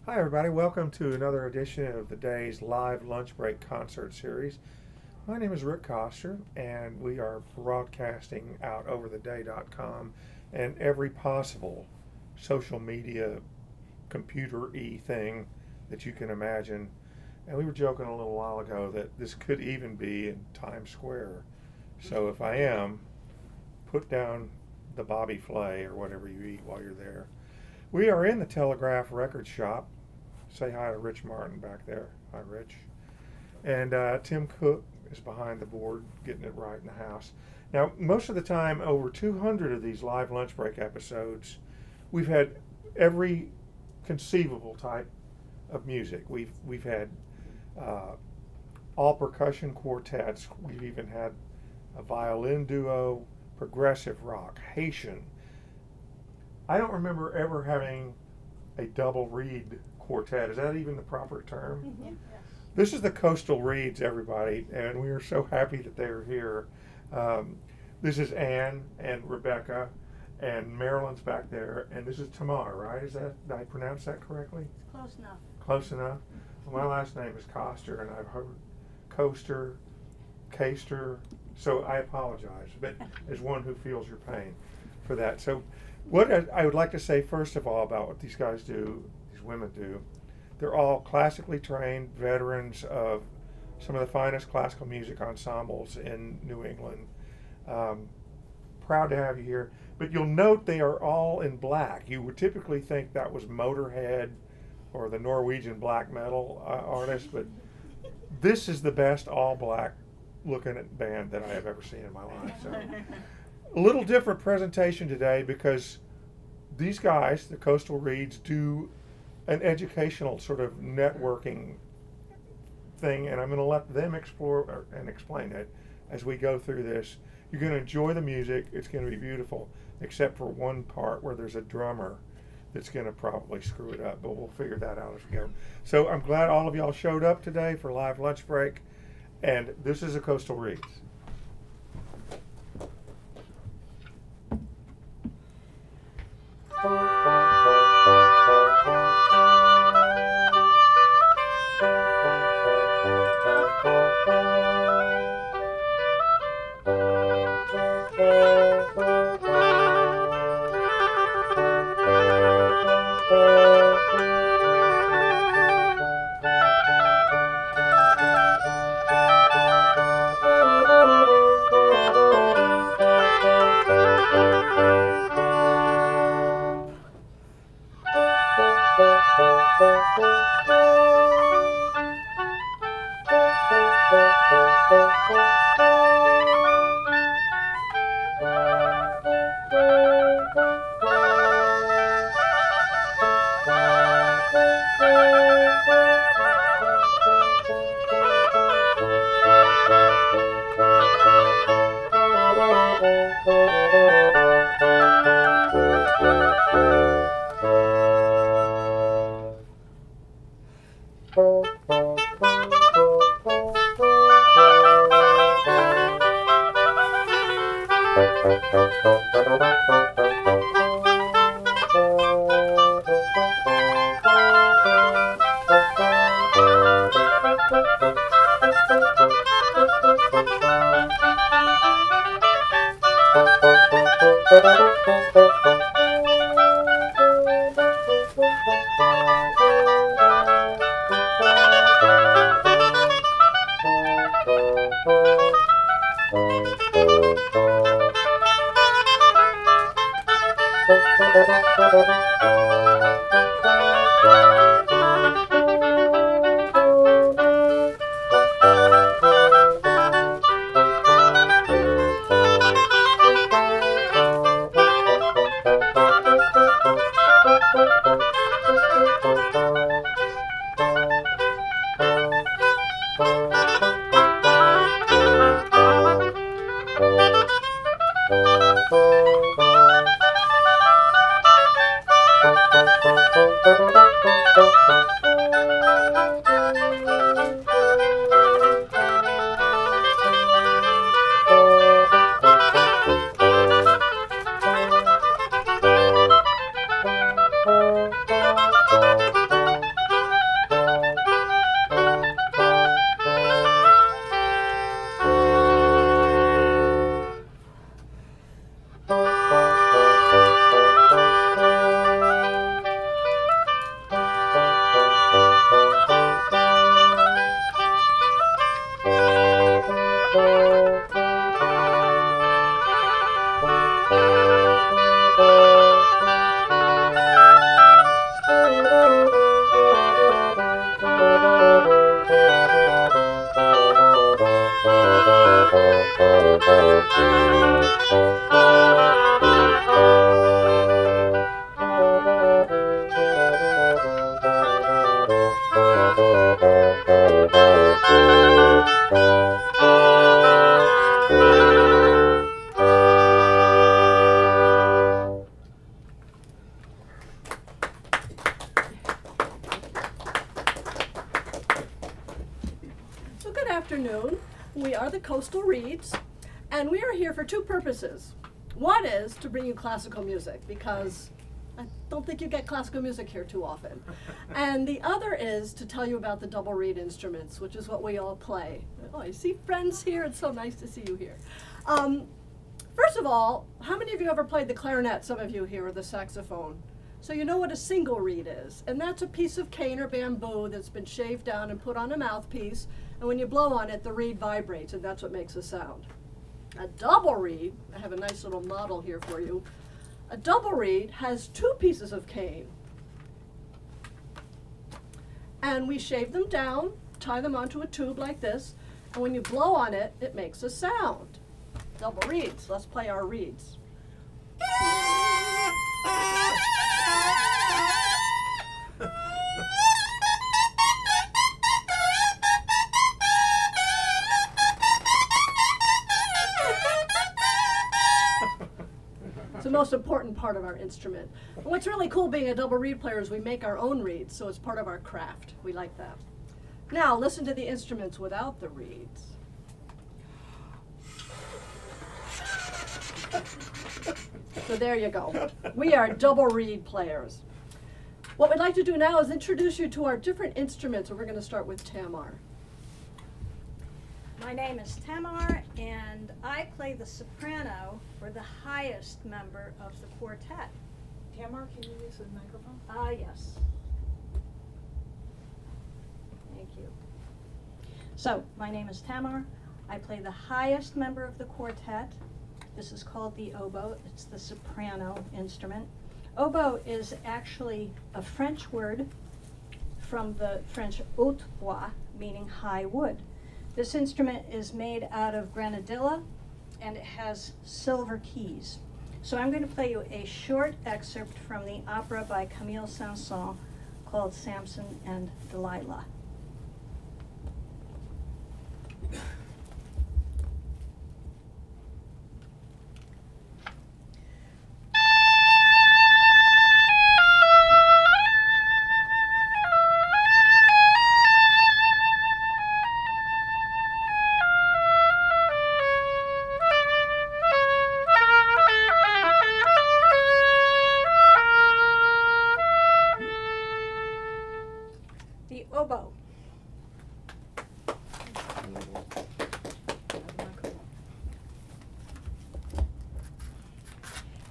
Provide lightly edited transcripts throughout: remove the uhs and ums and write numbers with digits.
Hi everybody, welcome to another edition of the day's live lunch break concert series. My name is Rick Koster and we are broadcasting out over theday.com and every possible social media computer-y thing that you can imagine. And we were joking a little while ago that this could even be in Times Square. So if I am, put down the Bobby Flay or whatever you eat while you're there. We are in the Telegraph record shop. Say hi to Rich Martin back there. Hi, Rich. And Tim Cook is behind the board getting it right in the house. Now, most of the time, over 200 of these live lunch break episodes, we've had every conceivable type of music. We've had all percussion quartets. We've even had a violin duo, progressive rock, Haitian. I don't remember ever having a double reed quartet. Is that even the proper term? Mm-hmm. Yes. This is the Coastal Reeds, everybody, and we are so happy that they are here. This is Ann and Rebecca, and Marilyn's back there, and this is Tamar, right? Did I pronounce that correctly? It's close enough. Close enough? Well, my last name is Koster, and I've heard Coaster, Caster, so I apologize, but as one who feels your pain for that. So what I would like to say first of all about what these guys do, these women do, they're all classically trained veterans of some of the finest classical music ensembles in New England. Proud to have you here. But you'll note they are all in black. You would typically think that was Motorhead or the Norwegian black metal artist, but this is the best all black looking band that I have ever seen in my life. So. A little different presentation today because these guys, the Coastal Reeds, do an educational sort of networking thing, and I'm going to let them explore and explain it as we go through this. You're going to enjoy the music. It's going to be beautiful, except for one part where there's a drummer that's going to probably screw it up, but we'll figure that out as we go. So I'm glad all of y'all showed up today for live lunch break, and this is the Coastal Reeds. afternoon. We are the Coastal Reeds, and we are here for two purposes. One is to bring you classical music, because I don't think you get classical music here too often. And the other is to tell you about the double reed instruments, which is what we all play. Oh, I see friends here. It's so nice to see you here. First of all, how many of you ever played the clarinet? Some of you here, or the saxophone. So you know what a single reed is, and that's a piece of cane or bamboo that's been shaved down and put on a mouthpiece, and when you blow on it, the reed vibrates, and that's what makes a sound. A double reed, I have a nice little model here for you. A double reed has two pieces of cane, and we shave them down, tie them onto a tube like this, and when you blow on it, it makes a sound. Double reeds. Let's play our reeds. It's the most important part of our instrument. And what's really cool being a double reed player is we make our own reeds, so it's part of our craft. We like that. Now listen to the instruments without the reeds. So there you go. We are double reed players. What we'd like to do now is introduce you to our different instruments, and we're going to start with Tamar. My name is Tamar, and I play the soprano for the highest member of the quartet. Tamar, can you use the microphone? Yes. Thank you. So, my name is Tamar. I play the highest member of the quartet. This is called the oboe. It's the soprano instrument. Oboe is actually a French word from the French haute bois, meaning high wood. This instrument is made out of granadilla, and it has silver keys. So I'm going to play you a short excerpt from the opera by Camille Saint-Saëns called Samson and Delilah. Oboe.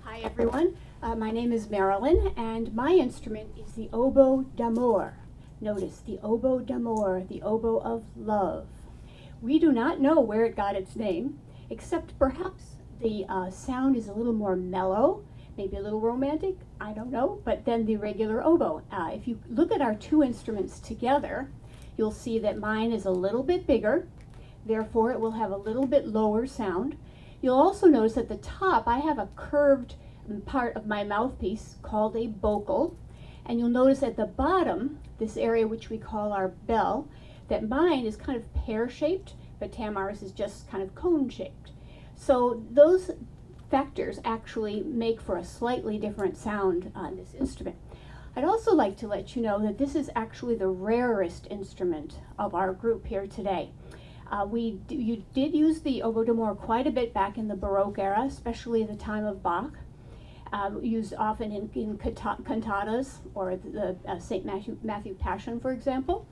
Hi everyone, my name is Marilyn, and my instrument is the Oboe d'Amour. Notice the Oboe d'Amour, the oboe of love. We do not know where it got its name, except perhaps the sound is a little more mellow, maybe a little romantic, I don't know, but then the regular oboe. If you look at our two instruments together, you'll see that mine is a little bit bigger, therefore it will have a little bit lower sound. You'll also notice at the top I have a curved part of my mouthpiece called a bocal, and you'll notice at the bottom, this area which we call our bell, that mine is kind of pear-shaped, but Tamar's is just kind of cone-shaped. So those factors actually make for a slightly different sound on this instrument. I'd also like to let you know that this is actually the rarest instrument of our group here today. You did use the Oboe d'Amour quite a bit back in the Baroque era, especially at the time of Bach. Used often in cantatas or the St. Matthew Passion, for example.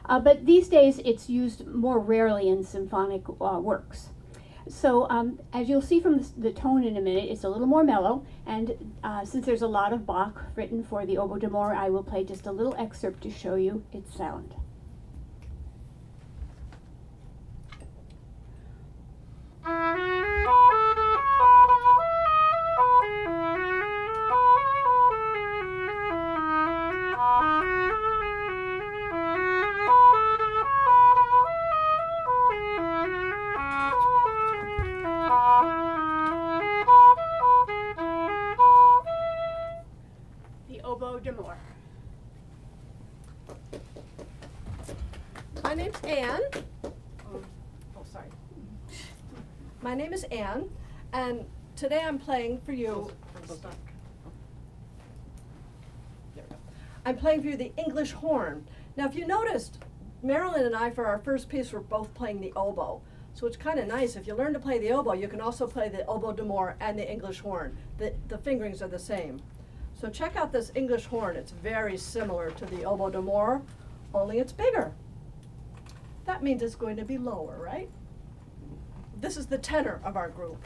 But these days it's used more rarely in symphonic works. So as you'll see from the tone in a minute, it's a little more mellow, and since there's a lot of Bach written for the Oboe d'Amour, I will play just a little excerpt to show you its sound. Oboe d'Amour. My name's Anne. Oh, sorry. My name is Anne, and today I'm playing for you. I'm playing for you the English horn. Now, if you noticed, Marilyn and I, for our first piece, were both playing the oboe. So it's kind of nice. If you learn to play the oboe, you can also play the Oboe d'Amore and the English horn. The fingerings are the same. So check out this English horn. It's very similar to the Oboe d'Amore, only it's bigger. That means it's going to be lower, right? This is the tenor of our group.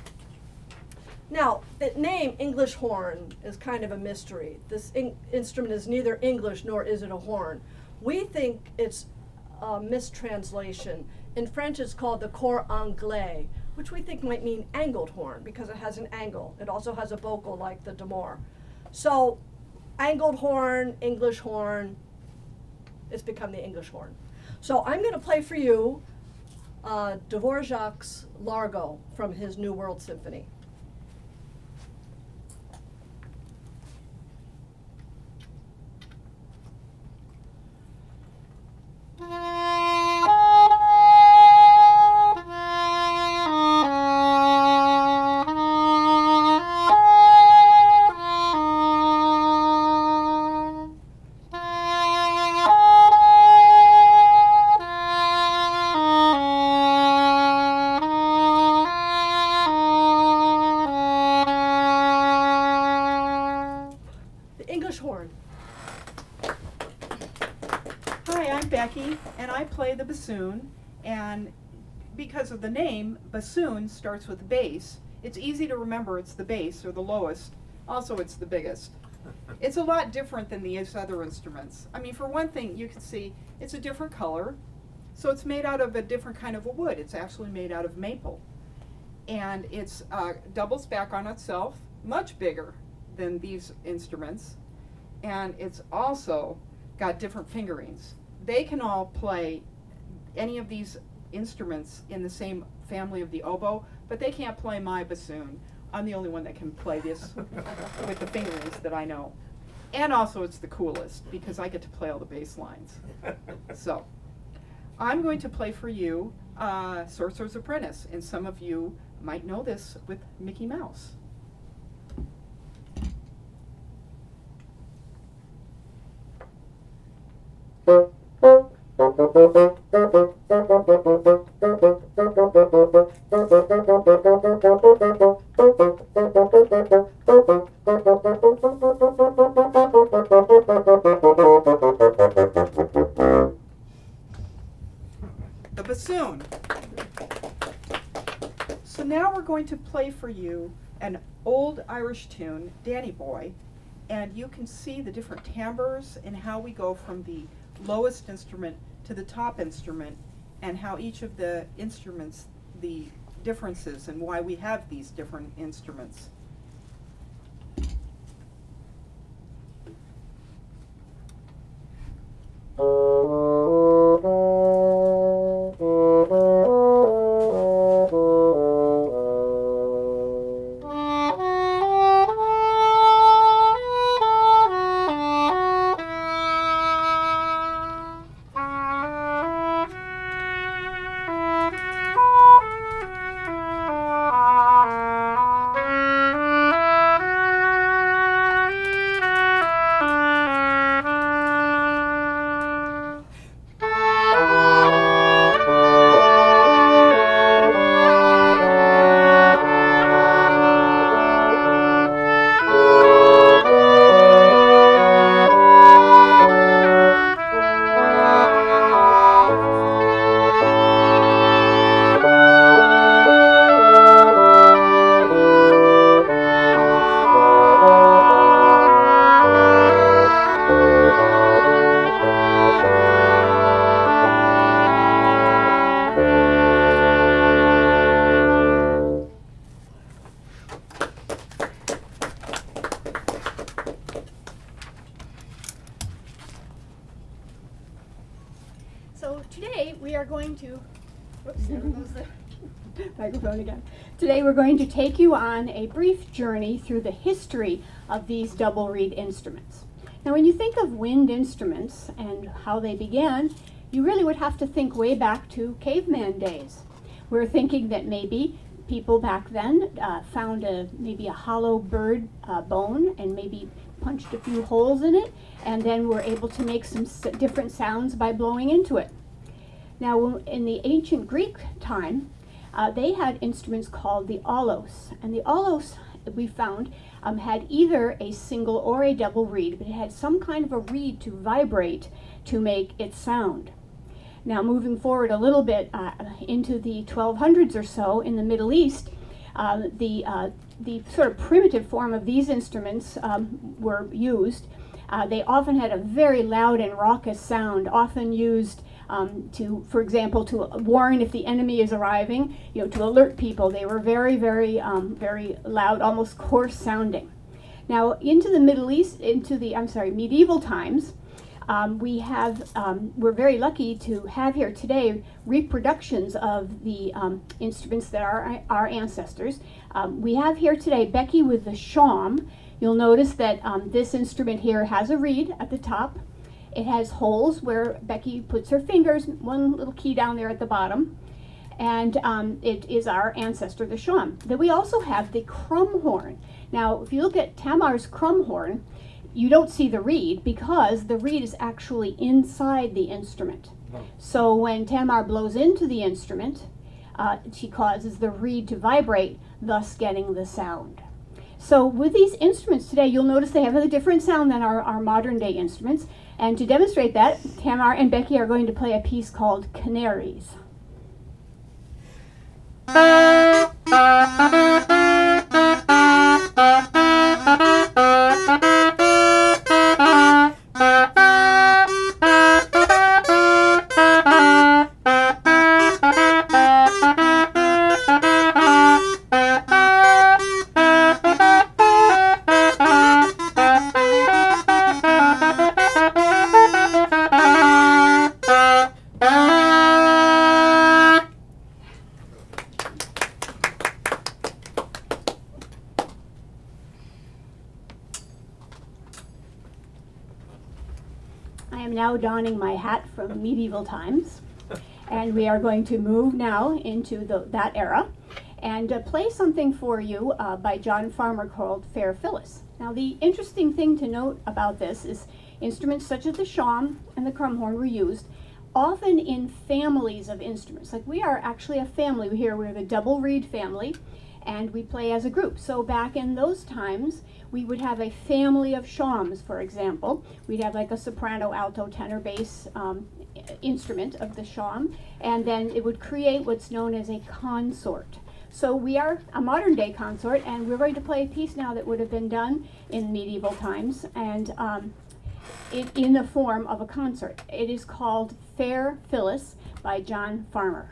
Now, the name English horn is kind of a mystery. This instrument is neither English nor is it a horn. We think it's a mistranslation. In French, it's called the cor anglais, which we think might mean angled horn because it has an angle. It also has a vocal like the d'Amore. So, angled horn, English horn, it's become the English horn. So I'm going to play for you Dvorak's Largo from his New World Symphony. And I play the bassoon, and because of the name, bassoon starts with bass. It's easy to remember it's the bass or the lowest. Also, it's the biggest. It's a lot different than these other instruments. I mean, for one thing, you can see it's a different color. So it's made out of a different kind of a wood. It's actually made out of maple. And it's doubles back on itself, much bigger than these instruments. And it's also got different fingerings. They can all play any of these instruments in the same family of the oboe, but they can't play my bassoon. I'm the only one that can play this with the fingerings that I know. And also it's the coolest because I get to play all the bass lines. So I'm going to play for you Sorcerer's Apprentice, and some of you might know this with Mickey Mouse. The bassoon. So now we're going to play for you an old Irish tune, Danny Boy, and you can see the different timbres and how we go from the lowest instrument to the top instrument, and how each of the instruments, the differences and why we have these different instruments. So today we are going to, whoops, there goes the microphone again. Today we're going to take you on a brief journey through the history of these double reed instruments. Now when you think of wind instruments and how they began, you really would have to think way back to caveman days. We're thinking that maybe people back then found maybe a hollow bird bone and maybe punched a few holes in it, and then were able to make some different sounds by blowing into it. Now, in the ancient Greek time, they had instruments called the aulos, and the aulos, we found, had either a single or a double reed, but it had some kind of a reed to vibrate to make it sound. Now, moving forward a little bit into the 1200s or so in the Middle East, the sort of primitive form of these instruments were used. They often had a very loud and raucous sound, often used for example, to warn if the enemy is arriving, to alert people. They were very, very, very loud, almost coarse sounding. Now, into the Middle East, medieval times, we're very lucky to have here today reproductions of the instruments that are our ancestors. We have here today Becky with the shawm. You'll notice that this instrument here has a reed at the top. It has holes where Becky puts her fingers, one little key down there at the bottom, and it is our ancestor, the shawm. Then we also have the crumhorn. Now, if you look at Tamar's crumhorn, you don't see the reed because the reed is actually inside the instrument. So when Tamar blows into the instrument, she causes the reed to vibrate, thus getting the sound. So with these instruments today, you'll notice they have a different sound than our modern day instruments. And to demonstrate that, Tamar and Becky are going to play a piece called Canaries. I am now donning my hat from medieval times, and we are going to move now into that era and play something for you by John Farmer called Fair Phyllis. Now, the interesting thing to note about this is instruments such as the shawm and the crumhorn were used often in families of instruments. Like we are actually a family here. We're the double reed family, and we play as a group. So back in those times, we would have a family of shawms, for example. We'd have like a soprano, alto, tenor, bass instrument of the shawm, and then it would create what's known as a consort. So we are a modern day consort, and we're going to play a piece now that would have been done in medieval times, and in the form of a consort. It is called Fair Phyllis by John Farmer.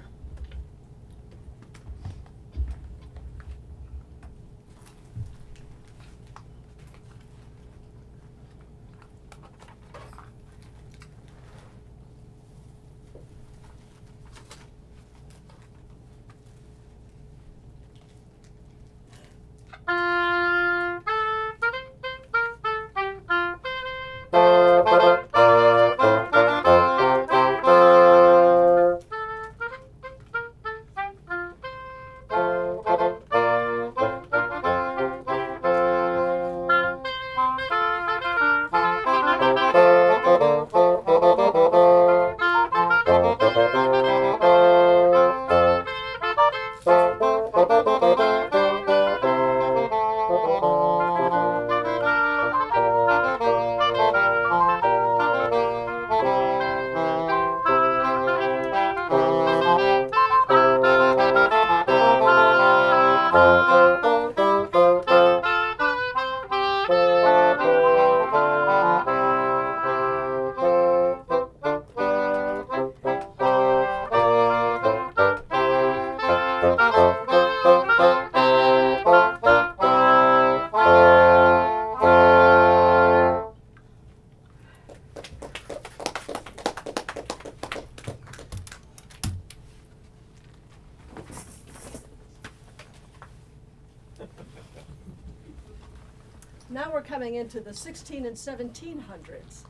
Now we're coming into the 16 and 1700s.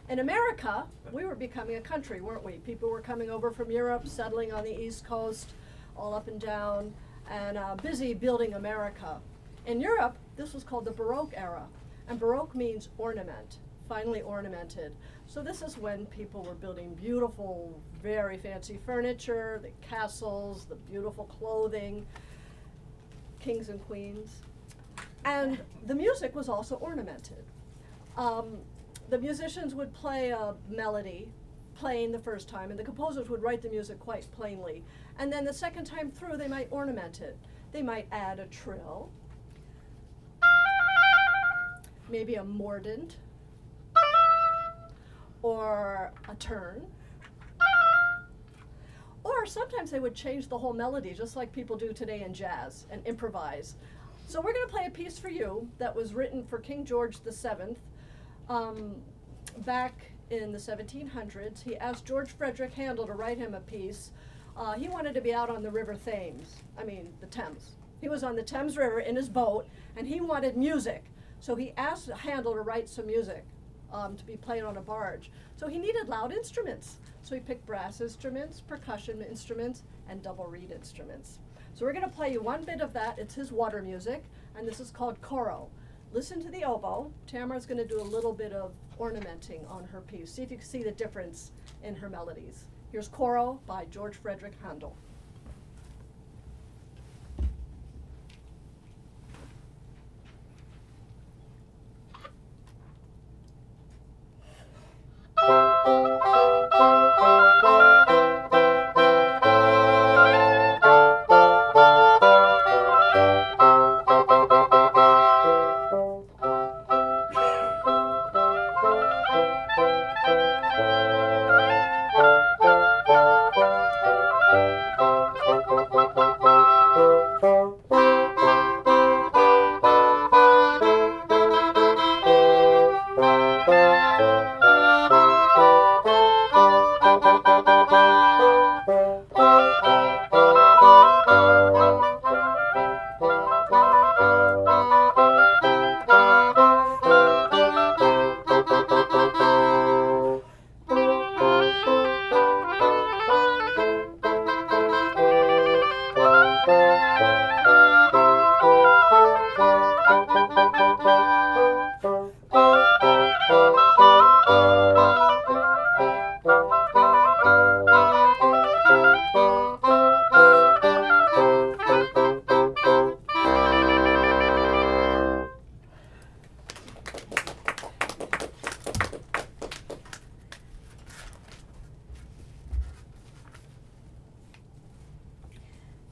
In America, we were becoming a country, weren't we? People were coming over from Europe, settling on the East Coast, all up and down, and busy building America. In Europe, this was called the Baroque era, and Baroque means ornament, finely ornamented. So this is when people were building beautiful, very fancy furniture, the castles, the beautiful clothing, kings and queens. And the music was also ornamented. The musicians would play a melody, plain the first time, and the composers would write the music quite plainly. And then the second time through, they might ornament it. They might add a trill, maybe a mordant, or a turn. Or sometimes they would change the whole melody, just like people do today in jazz, and improvise. So we're going to play a piece for you that was written for King George VII back in the 1700s. He asked George Frederick Handel to write him a piece. He wanted to be out on the River Thames, the Thames. He was on the Thames River in his boat, and he wanted music. So he asked Handel to write some music to be played on a barge. So he needed loud instruments. So he picked brass instruments, percussion instruments, and double reed instruments. So we're going to play you one bit of that. It's his water music, and this is called Coro. Listen to the oboe. Tamar's going to do a little bit of ornamenting on her piece. See if you can see the difference in her melodies. Here's Coro by George Frederick Handel.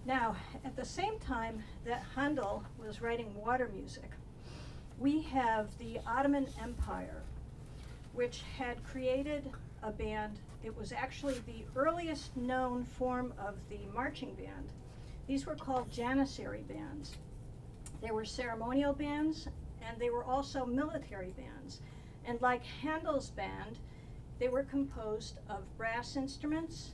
Now, at the same time that Handel was writing water music, we have the Ottoman Empire, which had created a band. It was actually the earliest known form of the marching band. These were called Janissary bands. They were ceremonial bands, and they were also military bands. And like Handel's band, they were composed of brass instruments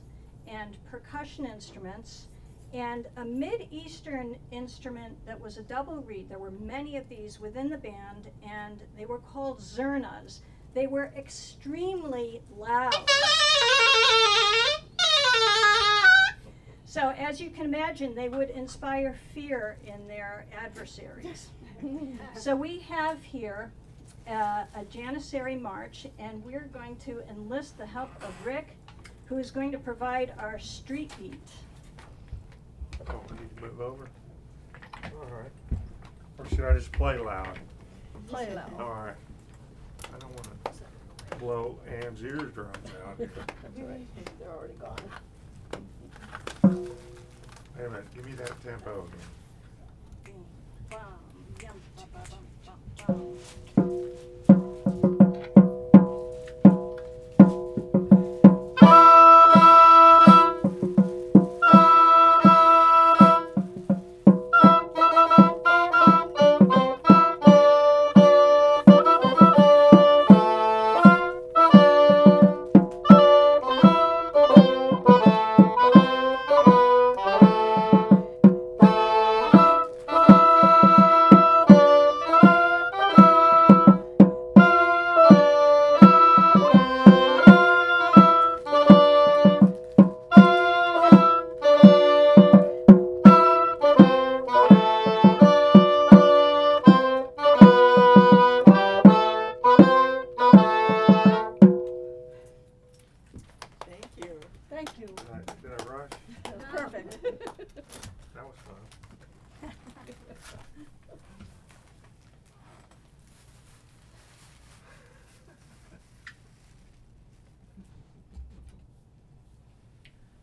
and percussion instruments and a mid-Eastern instrument that was a double reed. There were many of these within the band, and they were called zurnas. They were extremely loud. So as you can imagine, they would inspire fear in their adversaries. So we have here a Janissary march, and we're going to enlist the help of Rick, who is going to provide our street beat. Oh, we need to move over? All right. Or should I just play loud? Play loud. All right. I don't want to blow Ann's eardrums out. They're already gone. Wait a minute, give me that tempo again. Thank you. Did I rush? Perfect. That was fun.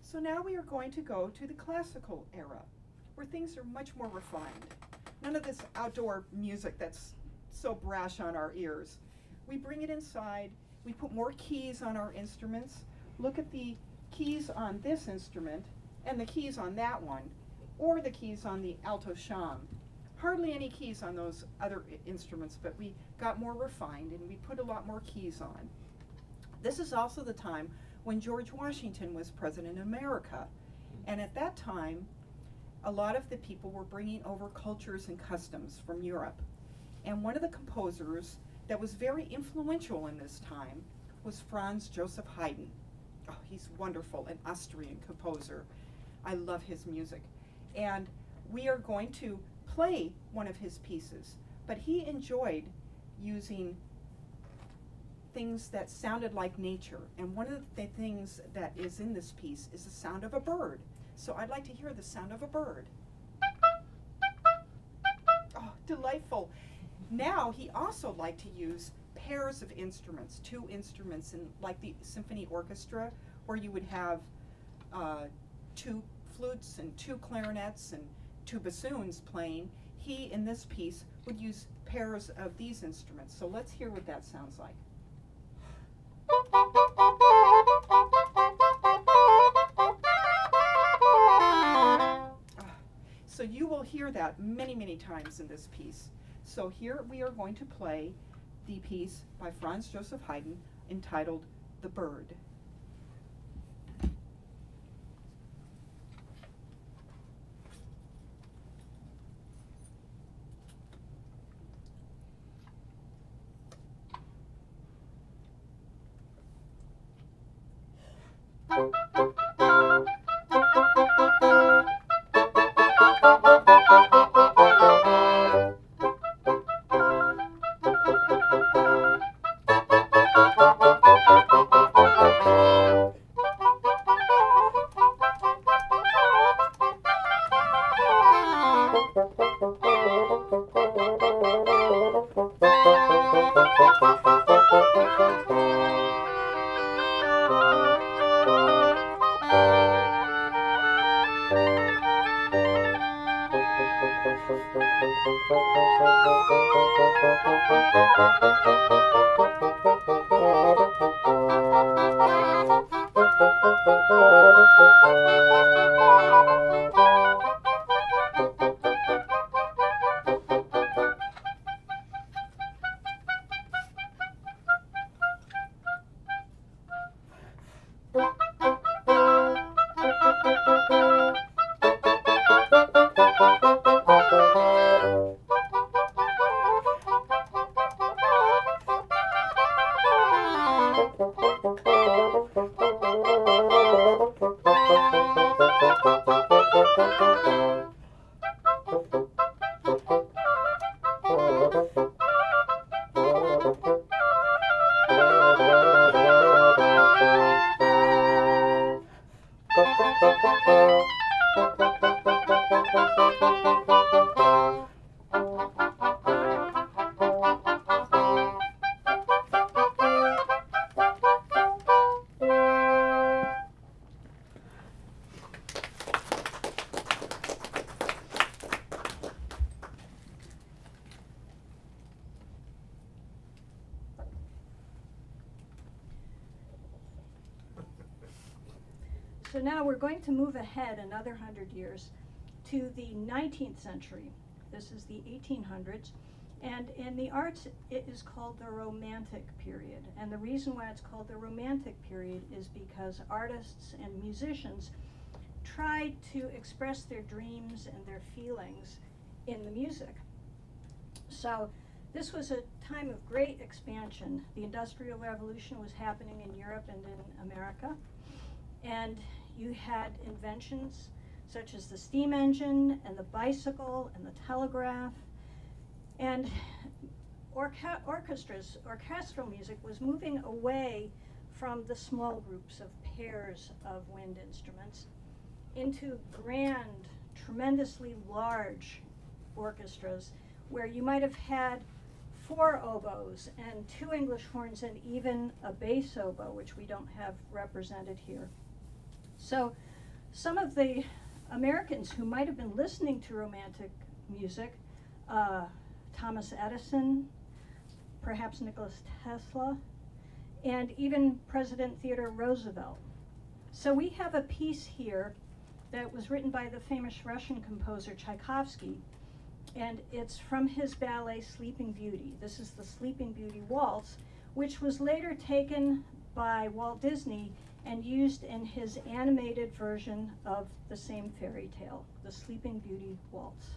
So now we are going to go to the classical era, where things are much more refined. None of this outdoor music that's so brash on our ears. We bring it inside, we put more keys on our instruments. Look at the keys on this instrument and the keys on that one, or the keys on the alto sham. Hardly any keys on those other instruments, but we got more refined and we put a lot more keys on. This is also the time when George Washington was president of America. And at that time, a lot of the people were bringing over cultures and customs from Europe. And one of the composers that was very influential in this time was Franz Joseph Haydn. Oh, he's wonderful, an Austrian composer. I love his music. And we are going to play one of his pieces, but he enjoyed using things that sounded like nature. And one of the things that is in this piece is the sound of a bird. So I'd like to hear the sound of a bird. Oh, delightful. Now he also liked to use pairs of instruments, two instruments, in like the symphony orchestra, where you would have two flutes and two clarinets and two bassoons playing. He, in this piece, would use pairs of these instruments. So let's hear what that sounds like. So you will hear that many, many times in this piece. So here we are going to play the piece by Franz Joseph Haydn entitled The Bird. So now we're going to move ahead another 100 years to the 19th century. This is the 1800s. And in the arts, it is called the Romantic period. And the reason why it's called the Romantic period is because artists and musicians tried to express their dreams and their feelings in the music. So this was a time of great expansion. The Industrial Revolution was happening in Europe and in America. And you had inventions such as the steam engine and the bicycle and the telegraph. And orchestral music was moving away from the small groups of pairs of wind instruments into grand, tremendously large orchestras where you might have had 4 oboes and 2 English horns and even a bass oboe, which we don't have represented here. So some of the Americans who might have been listening to Romantic music, Thomas Edison, perhaps Nikola Tesla, and even President Theodore Roosevelt. So we have a piece here that was written by the famous Russian composer Tchaikovsky, and it's from his ballet Sleeping Beauty. This is the Sleeping Beauty Waltz, which was later taken by Walt Disney and used in his animated version of the same fairy tale, the Sleeping Beauty Waltz.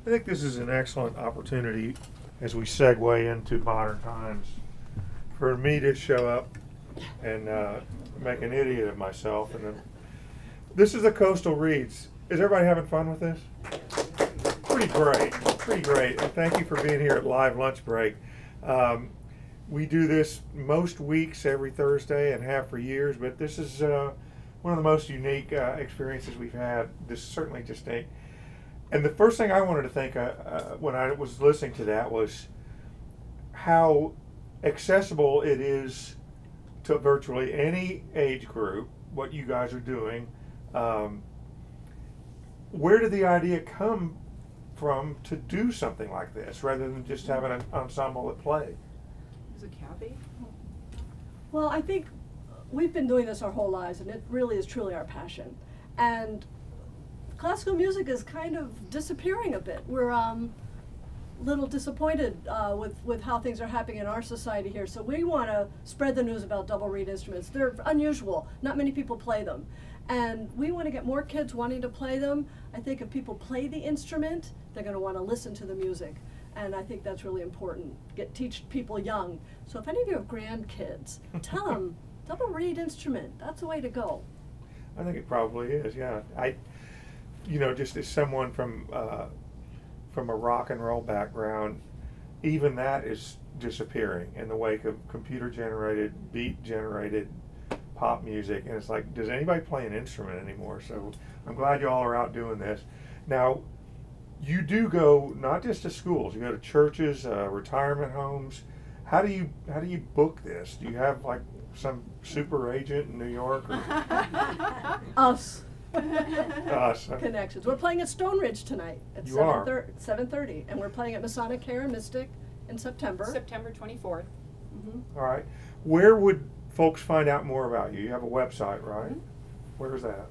I think this is an excellent opportunity as we segue into modern times for me to show up and make an idiot of myself. And then, this is the Coastal Reeds. Is everybody having fun with this? Pretty great. And thank you for being here at Live Lunch Break. We do this most weeks every Thursday and have for years, but this is one of the most unique experiences we've had. This is certainly distinct. And the first thing I wanted to think when I was listening to that was how accessible it is to virtually any age group, what you guys are doing. Where did the idea come from to do something like this rather than just having an ensemble at play? Is it Kathy? Well, I think we've been doing this our whole lives, and it really is truly our passion. And classical music is kind of disappearing a bit. We're a little disappointed with how things are happening in our society here. So we want to spread the news about double reed instruments. They're unusual. Not many people play them. And we want to get more kids wanting to play them. I think if people play the instrument, they're going to want to listen to the music. And I think that's really important. Teach people young. So if any of you have grandkids, tell them, double reed instrument, that's the way to go. I think it probably is, yeah. Just as someone from a rock and roll background, even that is disappearing in the wake of computer-generated, beat-generated pop music. And it's like, does anybody play an instrument anymore? So I'm glad you all are out doing this. Now, you do go not just to schools, you go to churches, retirement homes. How do you book this? Do you have like some super agent in New York? Or? Us. Us. Connections. We're playing at Stone Ridge tonight at You are? 7:30, and we're playing at Masonic Care and Mystic in September. September 24th. All right. Where would folks find out more about you? You have a website, right? Where's that?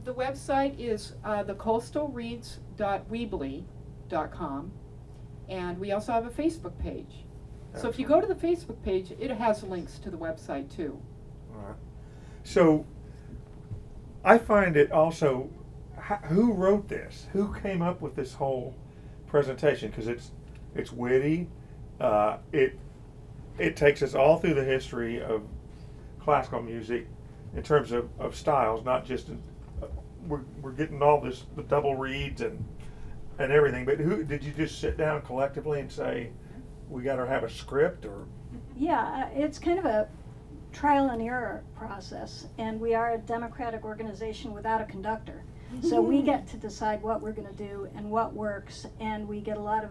The website is thecoastalreads.weebly.com, and we also have a Facebook page. So if you go to the Facebook page, it has links to the website too. All right. So I find it also, who wrote this? Who came up with this whole presentation? Because it's witty. It takes us all through the history of classical music in terms of styles, not just we're getting all this, the double reeds and everything. But who did you just sit down collectively and say, we got to have a script? Or Yeah, it's kind of a trial and error process, and we are a democratic organization without a conductor. So we get to decide what we're going to do and what works, and we get a lot of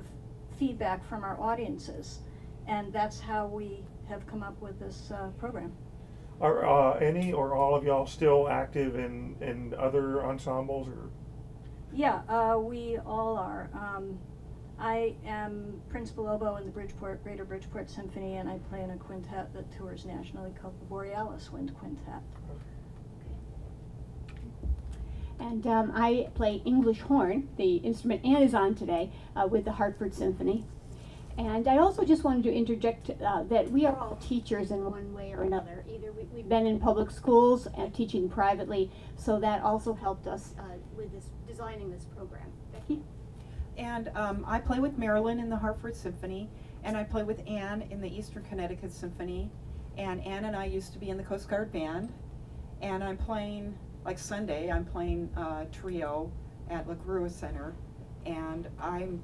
feedback from our audiences, and that's how we have come up with this program. are any or all of y'all still active in other ensembles? Or Yeah, we all are. I am principal oboe in the Greater Bridgeport Symphony, and I play in a quintet that tours nationally called the Borealis Wind Quintet. And I play English horn. The instrument Anne is on today with the Hartford Symphony. And I also just wanted to interject that we are all teachers in one way or another. Either we've been in public schools and teaching privately, so that also helped us with designing this program. Becky? And I play with Marilyn in the Hartford Symphony, and I play with Anne in the Eastern Connecticut Symphony. And Anne and I used to be in the Coast Guard Band, and I'm playing, like Sunday, I'm playing trio at La Grua Center, and I'm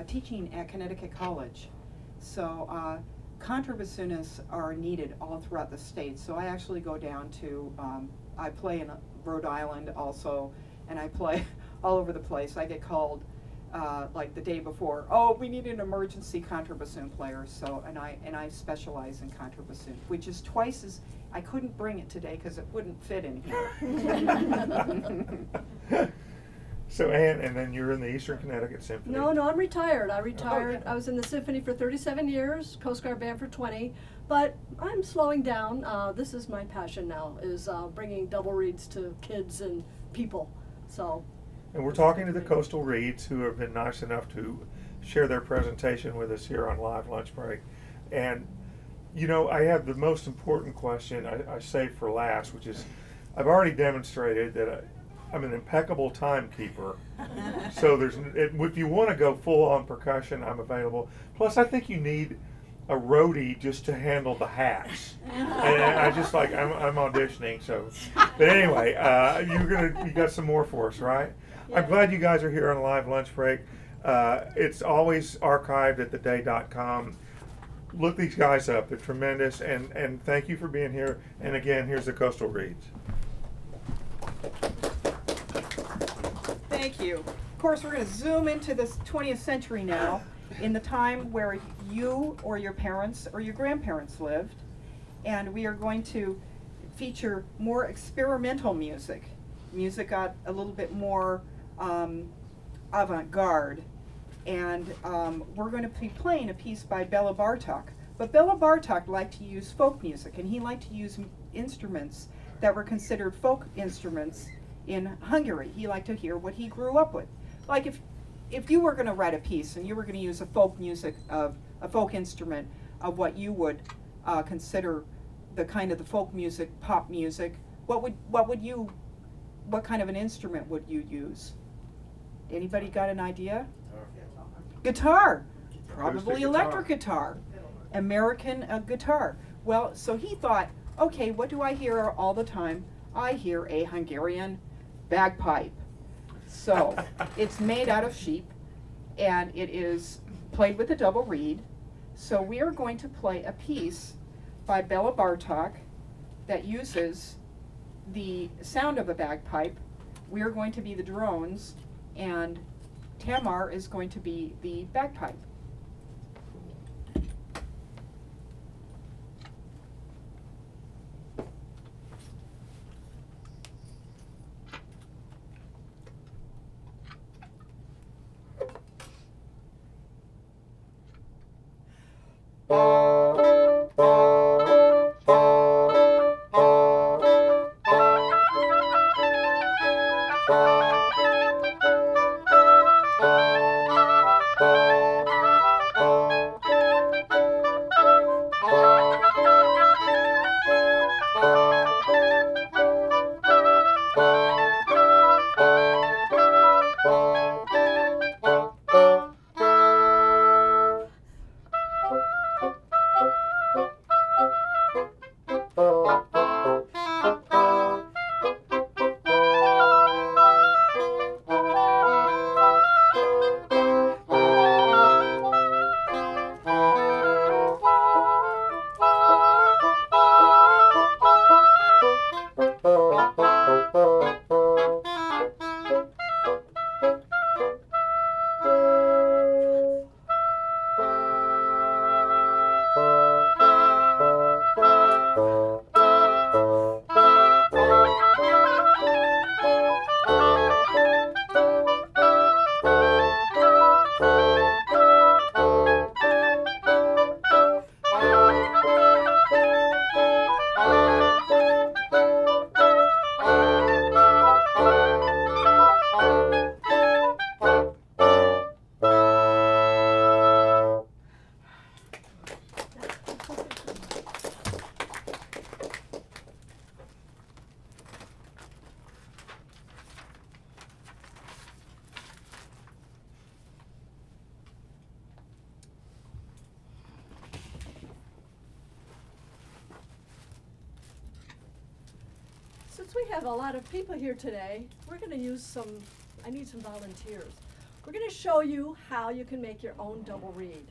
teaching at Connecticut College. So contrabassoonists are needed all throughout the state, so I actually go down to, I play in Rhode Island also, and I play all over the place. I get called like the day before, oh, we need an emergency contrabassoon player, so, and I specialize in contrabassoon, which is twice as, I couldn't bring it today because it wouldn't fit in here. So Anne, and then you're in the Eastern Connecticut Symphony. No, I'm retired. I retired. Okay. I was in the symphony for 37 years, Coast Guard Band for 20, but I'm slowing down. This is my passion now, is bringing double reeds to kids and people. So. And we're talking to the Coastal Reeds, who have been nice enough to share their presentation with us here on Live Lunch Break. And, you know, I have the most important question I saved for last, which is, I've already demonstrated that I'm an impeccable timekeeper. So if you want to go full on percussion, I'm available. Plus, I think you need a roadie just to handle the hats. And I just like, I'm auditioning, so. But anyway, you got some more for us, right? Yeah. I'm glad you guys are here on Live Lunch Break. It's always archived at theday.com. Look these guys up. They're tremendous, and thank you for being here. And again, here's the Coastal Reeds. Thank you. Of course, we're going to zoom into this 20th century now, in the time where you or your parents or your grandparents lived, and we are going to feature more experimental music. Music got a little bit more avant-garde, and we're going to be playing a piece by Bela Bartok. But Bela Bartok liked to use folk music, and he liked to use instruments that were considered folk instruments in Hungary. He liked to hear what he grew up with. Like if you were going to write a piece and you were going to use a folk music of a folk instrument of what you would consider the kind of the folk music, pop music, what kind of an instrument would you use? Anybody got an idea? Guitar. Probably electric guitar. American guitar. Well, so he thought, okay, what do I hear all the time? I hear a Hungarian bagpipe. So it's made out of sheep, and it is played with a double reed. So we are going to play a piece by Bela Bartok that uses the sound of a bagpipe. We are going to be the drones, and Tamar is going to be the bagpipe. Since we have a lot of people here today, we're going to use some, I need some volunteers. We're going to show you how you can make your own double reed.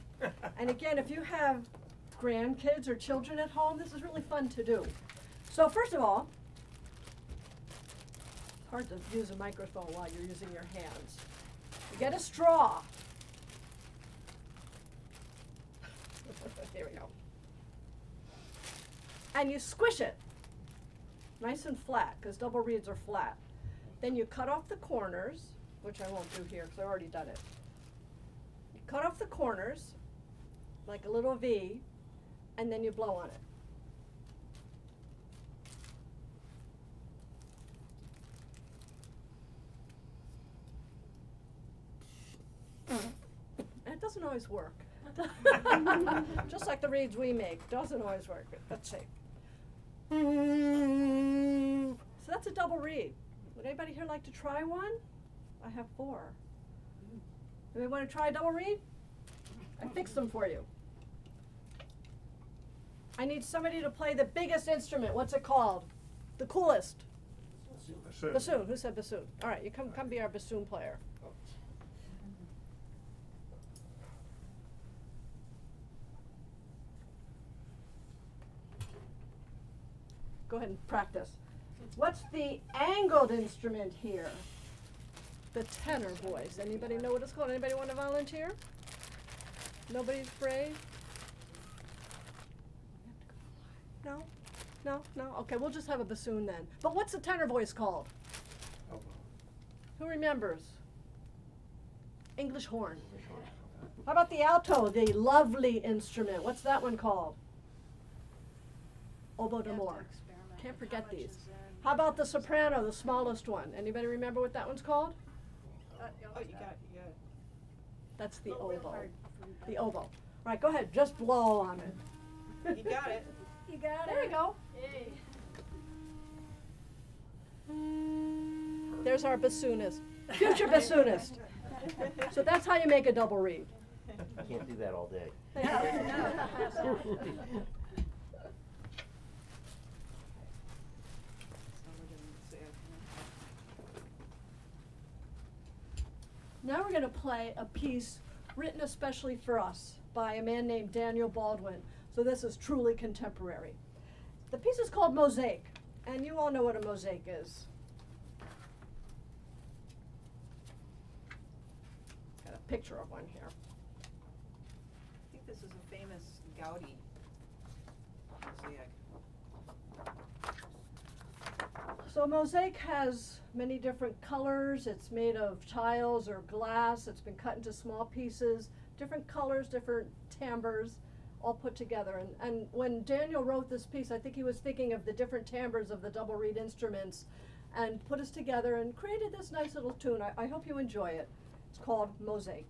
And again, if you have grandkids or children at home, this is really fun to do. So first of all, it's hard to use a microphone while you're using your hands. You get a straw. Here we go. And you squish it nice and flat, because double reeds are flat. Then you cut off the corners, which I won't do here because I've already done it. You cut off the corners like a little V, and then you blow on it. And it doesn't always work. Just like the reeds we make, doesn't always work. Let's see. So that's a double reed. Would anybody here like to try one? I have 4. Anybody want to try a double reed? I fixed them for you. I need somebody to play the biggest instrument. What's it called? The coolest? Bassoon. Bassoon. Who said bassoon? All right, you come be our bassoon player. Go ahead and practice. What's the angled instrument here? The tenor voice. Anybody know what it's called? Anybody want to volunteer? Nobody's brave? No? No? No? Okay, we'll just have a bassoon then. But what's the tenor voice called? Oboe. Who remembers? English horn. How about the alto, the lovely instrument? What's that one called? Oboe d'Amore. Can't forget these. How about the soprano, the smallest one? Anybody remember what that one's called? Oh, you got it. That's the oboe. The oboe. All right, go ahead. Just blow on it. You got it. You got it. There you go. There's our bassoonist. Future bassoonist. So that's how you make a double reed. I can't do that all day. Now we're going to play a piece written especially for us by a man named Daniel Baldwin. So this is truly contemporary. The piece is called Mosaic, and you all know what a mosaic is. Got a picture of one here. I think this is a famous Gaudi mosaic. So a mosaic has many different colors. It's made of tiles or glass. It's been cut into small pieces, different colors, different timbres, all put together. And when Daniel wrote this piece, I think he was thinking of the different timbres of the double reed instruments and put us together and created this nice little tune. I hope you enjoy it. It's called Mosaic.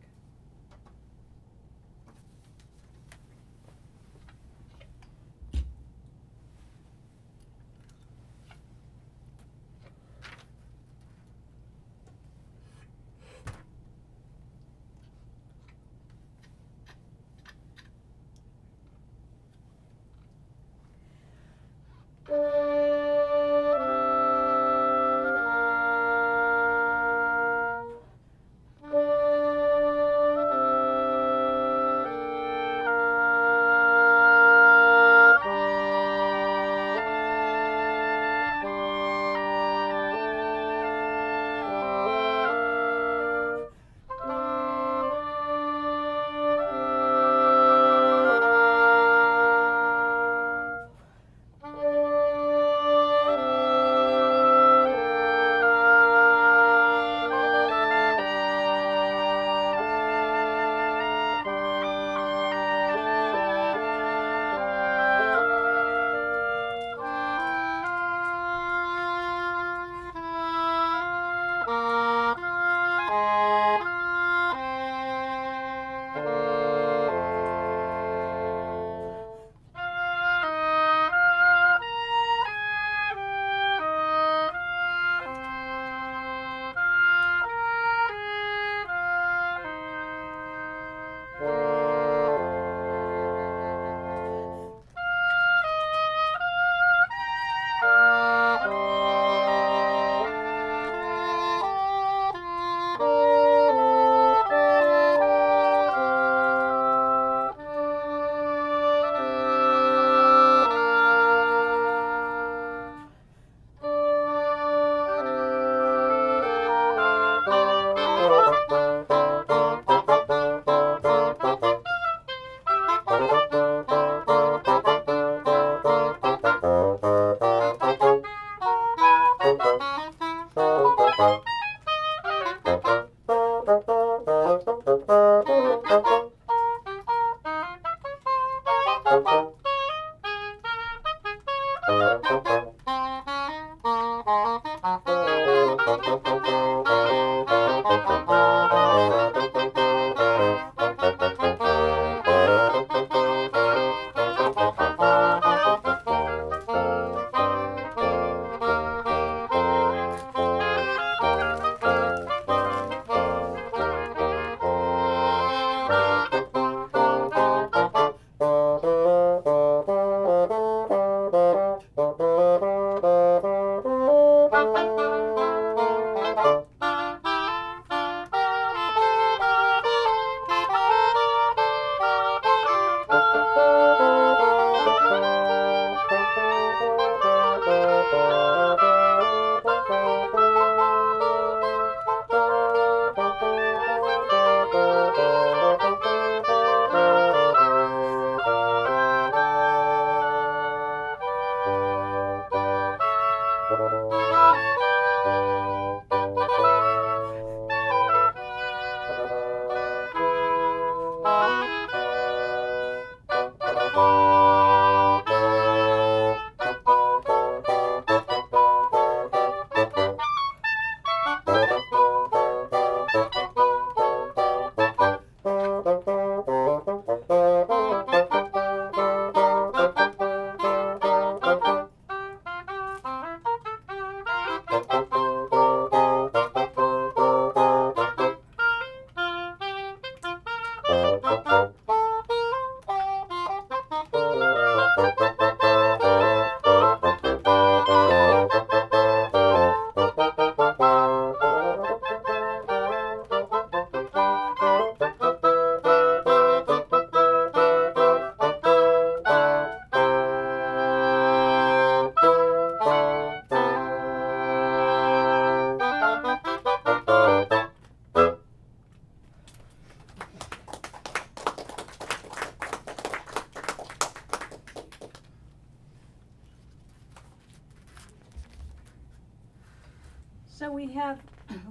So we have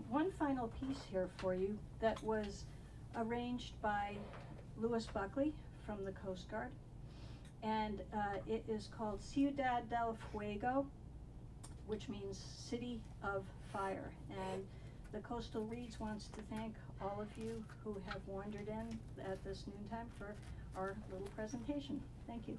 one final piece here for you that was arranged by Louis Buckley from the Coast Guard, and it is called Ciudad del Fuego, which means City of Fire. And the Coastal Reeds wants to thank all of you who have wandered in at this noontime for our little presentation. Thank you.